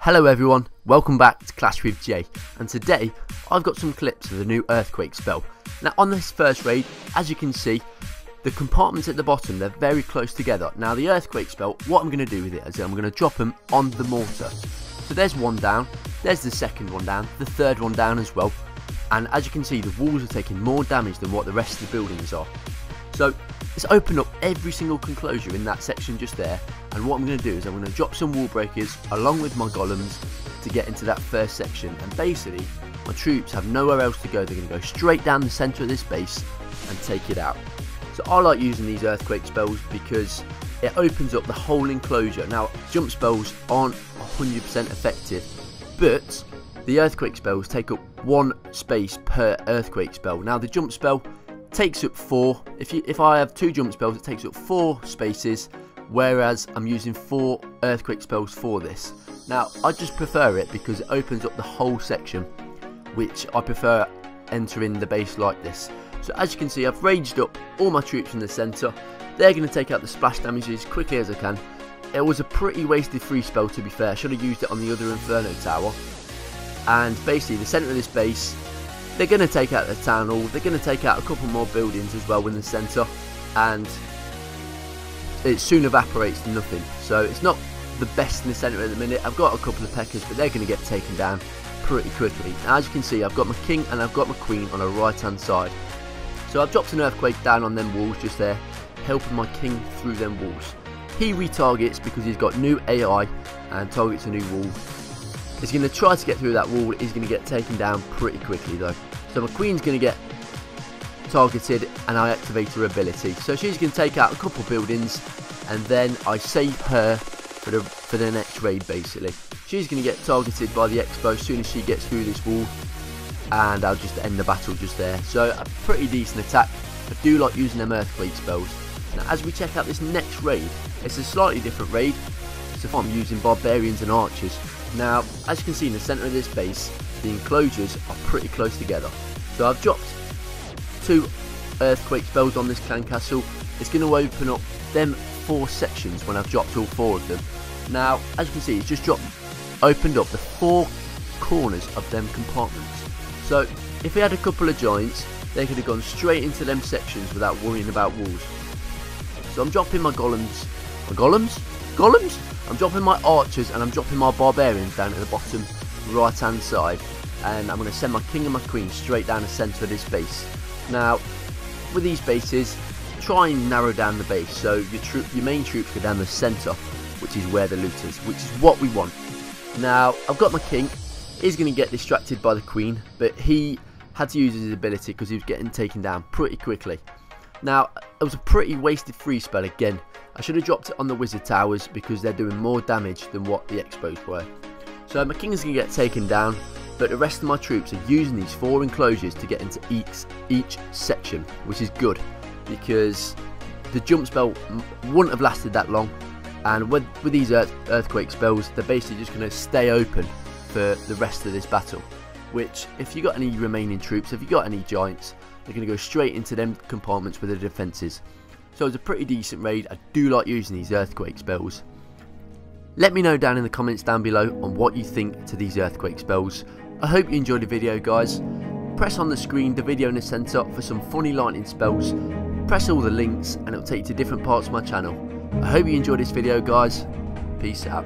Hello everyone, welcome back to Clash with Jay, and today I've got some clips of the new EarthQuake spell. Now on this first raid, as you can see, the compartments at the bottom, they're very close together. Now the EarthQuake spell, what I'm going to do with it is I'm going to drop them on the mortar. So there's one down, there's the second one down, the third one down as well, and as you can see the walls are taking more damage than what the rest of the buildings are. So it's opened up every single enclosure in that section just there, and what I'm going to do is I'm going to drop some wall breakers along with my golems to get into that first section, and basically my troops have nowhere else to go. They're going to go straight down the centre of this base and take it out. So I like using these EarthQuake spells because it opens up the whole enclosure. Now jump spells aren't 100% effective, but the EarthQuake spells take up one space per EarthQuake spell. Now the jump spell takes up 4. If I have 2 jump spells, it takes up 4 spaces, whereas I'm using 4 EarthQuake spells for this. Now I just prefer it because it opens up the whole section, which I prefer entering the base like this. So as you can see, I've raged up all my troops in the centre. They're going to take out the splash damage as quickly as I can. It was a pretty wasted free spell, to be fair. I should have used it on the other Inferno tower. And basically the centre of this base, they're going to take out the town hall, they're going to take out a couple more buildings as well in the centre, and it soon evaporates to nothing. So it's not the best in the centre at the minute. I've got a couple of peckers, but they're going to get taken down pretty quickly. Now, as you can see, I've got my king and I've got my queen on the right hand side. So I've dropped an EarthQuake down on them walls just there, helping my king through them walls. He retargets because he's got new AI and targets a new wall. He's going to try to get through that wall. He's going to get taken down pretty quickly though. So my queen's going to get targeted and I activate her ability. So she's going to take out a couple buildings and then I save her for the next raid basically. She's going to get targeted by the expo as soon as she gets through this wall, and I'll just end the battle just there. So a pretty decent attack. I do like using them EarthQuake spells. Now as we check out this next raid, it's a slightly different raid. So I'm using barbarians and archers. Now as you can see in the centre of this base, the enclosures are pretty close together. So I've dropped 2 EarthQuake spells on this clan castle. It's going to open up them 4 sections when I've dropped all 4 of them. Now as you can see, it's just opened up the 4 corners of them compartments. So if we had a couple of giants, they could have gone straight into them sections without worrying about walls. So I'm dropping my golems, I'm dropping my archers and I'm dropping my barbarians down at the bottom right hand side, and I'm going to send my king and my queen straight down the centre of this base. Now with these bases, try and narrow down the base so your main troops go down the centre, which is where the loot is, which is what we want. Now I've got my king. He's going to get distracted by the queen, but he had to use his ability because he was getting taken down pretty quickly. Now it was a pretty wasted free spell again. I should have dropped it on the wizard towers because they're doing more damage than what the expos were. So my king is going to get taken down, but the rest of my troops are using these 4 enclosures to get into each section, which is good because the jump spell wouldn't have lasted that long, and with these EarthQuake spells, they're basically just going to stay open for the rest of this battle. Which, if you got any remaining troops, if you got any giants, they're going to go straight into them compartments with the defences. So it's a pretty decent raid. I do like using these EarthQuake spells. Let me know down in the comments down below on what you think to these EarthQuake spells. I hope you enjoyed the video, guys. Press on the screen the video in the centre for some funny lightning spells. Press all the links and it'll take you to different parts of my channel. I hope you enjoyed this video, guys. Peace out.